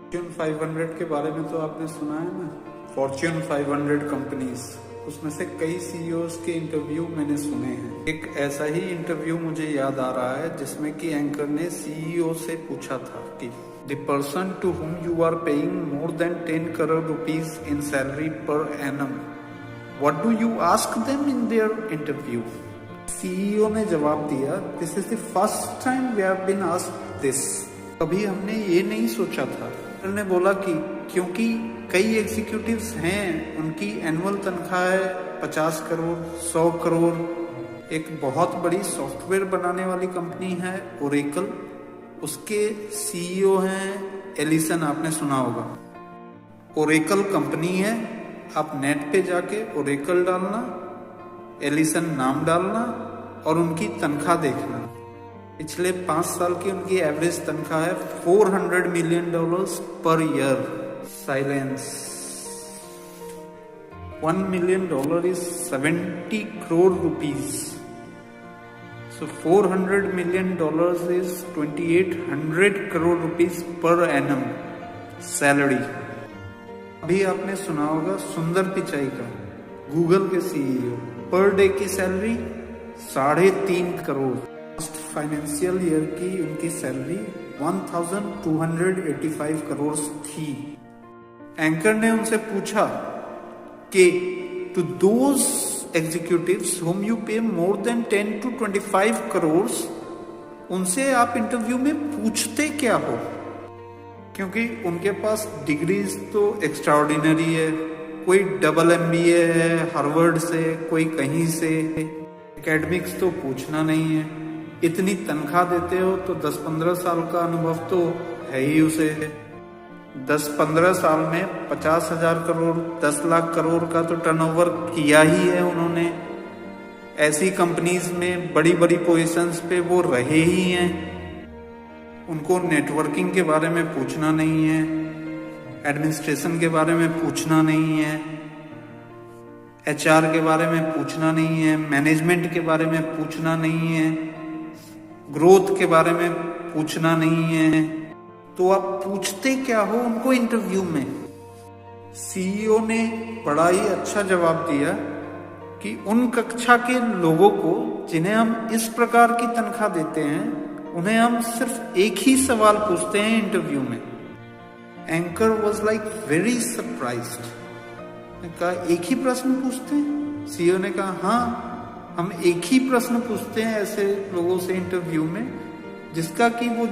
Fortune 500 के बारे में तो आपने सुना है ना, फॉर्च्यून 500 कंपनीज, उसमें से कई सीईओज के इंटरव्यू मैंने सुने हैं। एक ऐसा ही इंटरव्यू मुझे याद आ रहा है जिसमें कि एंकर ने सीईओ से पूछा था कि the person to whom you are paying more than 10 crore rupees in salary per annum, what do you ask them in their interview. CEO ने जवाब दिया, this is the first time we have been asked this. कभी हमने ये नहीं सोचा था। उन्होंने बोला कि क्योंकि कई एग्जीक्यूटिव्स हैं, उनकी एनुअल तनख्वाह है 50 करोड़ 100 करोड़। एक बहुत बड़ी सॉफ्टवेयर बनाने वाली कंपनी है ओरेकल, उसके सीईओ हैं एलिसन, आपने सुना होगा। ओरेकल कंपनी है, आप नेट पे जाके ओरेकल डालना, एलिसन नाम डालना और उनकी तनख्वाह देखना। पिछले 5 साल की उनकी एवरेज तनख्वाह है $400 million per year. Silence. $1 million is 70 crore rupees. So $400 million is 2800 crore rupees per annum salary. अभी आपने सुना होगा सुंदर पिचाई का, गूगल के सीईओ, पर डे की सैलरी 3.5 करोड़। फाइनेंशियल ईयर की उनकी सैलरी 1285 करोड़ थी। एंकर ने उनसे पूछा कि to those executives whom you pay more than 10 to 25 crore, उनसे आप इंटरव्यू में पूछते क्या हो, क्योंकि उनके पास डिग्रीज तो एक्स्ट्राऑर्डिनरी है। कोई डबल MBA है हार्वर्ड से, कोई कहीं से। एकेडमिक्स तो पूछना नहीं है। इतनी तनख्वाह देते हो तो 10-15 साल का अनुभव तो है ही उसे। 10-15 साल में 50,000 करोड़ 10 लाख करोड़ का तो टर्नओवर किया ही है उन्होंने। ऐसी कंपनीज में बड़ी बड़ी पोजीशंस पे वो रहे ही हैं। उनको नेटवर्किंग के बारे में पूछना नहीं है, एडमिनिस्ट्रेशन के बारे में पूछना नहीं है, HR के बारे में पूछना नहीं है, मैनेजमेंट के बारे में पूछना नहीं है, ग्रोथ के बारे में पूछना नहीं है। तो आप पूछते क्या हो उनको इंटरव्यू में। सीईओ ने बड़ा ही अच्छा जवाब दिया कि उन कक्षा के लोगों को जिन्हें हम इस प्रकार की तनख्वाह देते हैं, उन्हें हम सिर्फ एक ही सवाल पूछते हैं इंटरव्यू में। Anchor was like very surprised. कहा एक ही प्रश्न पूछते हैं? सीईओ ने कहा हाँ, हम एक ही प्रश्न पूछते हैं ऐसे लोगों से इंटरव्यू में जिसका कि वो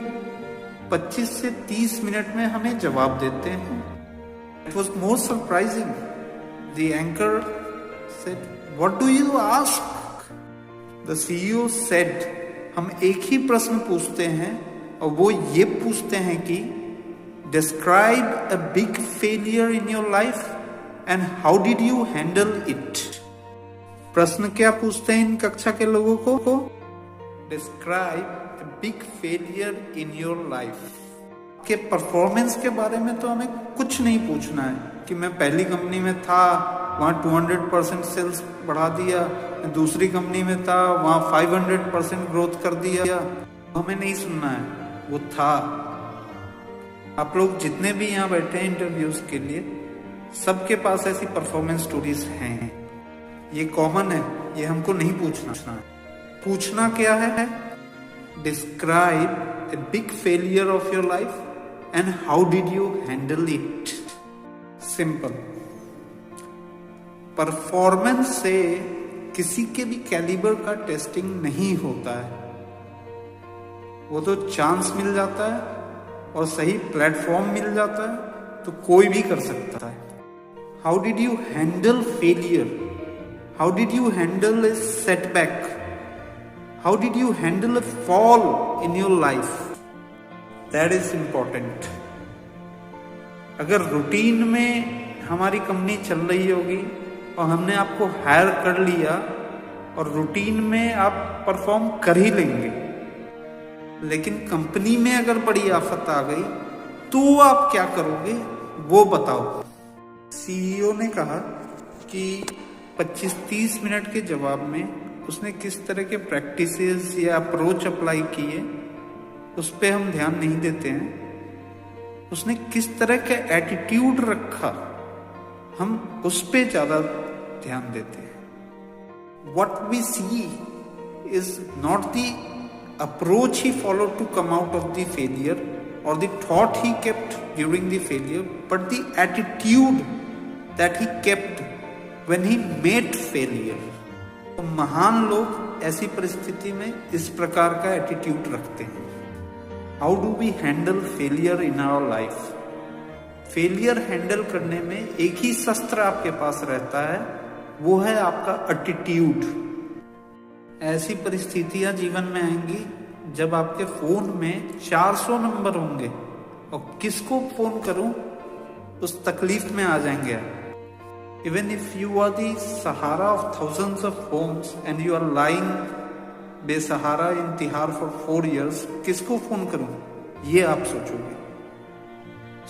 25 से 30 मिनट में हमें जवाब देते हैं। It was more surprising. The anchor said, what do you ask? The CEO said, हम एक ही प्रश्न पूछते हैं और वो ये पूछते हैं कि describe a big failure in your life and how did you handle it. प्रश्न क्या पूछते हैं इन कक्षा के लोगों को? Describe a big failure in your life. के परफॉर्मेंस के बारे में तो हमें कुछ नहीं पूछना है कि मैं पहली कंपनी में था, वहाँ 200% सेल्स बढ़ा दिया, दूसरी कंपनी में था, वहाँ 500% ग्रोथ कर दिया। हमें नहीं सुनना है, वो था। आप लोग जितने भी यहाँ बैठे हैं इंटरव्यूज के लिए, सबके पास ऐसी परफॉर्मेंस स्टोरीज हैं। ये कॉमन है, ये हमको नहीं पूछना। पूछना क्या है? Describe a big failure of your life and how did you handle it. Simple. Performance से किसी के भी कैलिबर का टेस्टिंग नहीं होता है। वो तो चांस मिल जाता है और सही प्लेटफॉर्म मिल जाता है तो कोई भी कर सकता है। How did you handle failure? How did you handle a setback? How did you handle a fall in your life? That is important. अगर रूटीन में हमारी कंपनी चल रही होगी और हमने आपको हायर कर लिया और रूटीन में आप परफॉर्म कर ही लेंगे, लेकिन कंपनी में अगर बड़ी आफत आ गई तो आप क्या करोगे वो बताओ। सीईओ ने कहा कि 25-30 मिनट के जवाब में उसने किस तरह के प्रैक्टिसेस या अप्रोच अप्लाई किए उस पर हम ध्यान नहीं देते हैं। उसने किस तरह का एटीट्यूड रखा, हम उस पे ज्यादा ध्यान देते हैं। What we see is not the approach he follow to come out of the failure or the thought he kept during the failure, but the attitude that he kept when he made failure. तो महान लोग ऐसी परिस्थिति में इस प्रकार का attitude रखते हैं। How do we handle failure in our life? Failure handle करने में एक ही शस्त्र आपके पास रहता है, वो है आपका एटीट्यूड। ऐसी परिस्थितियां जीवन में आएंगी जब आपके फोन में 400 नंबर होंगे और किसको फोन करूं उस तकलीफ में आ जाएंगे आप। Even if you are the Sahara of thousands of homes and you are lying बेसहारा इन तिहार फॉर 4 years, किसको फोन करूं ये आप सोचोगे।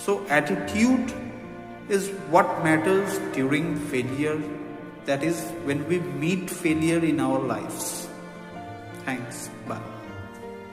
So attitude is what matters during failure, that is when we meet failure in our lifes. Thanks, bye.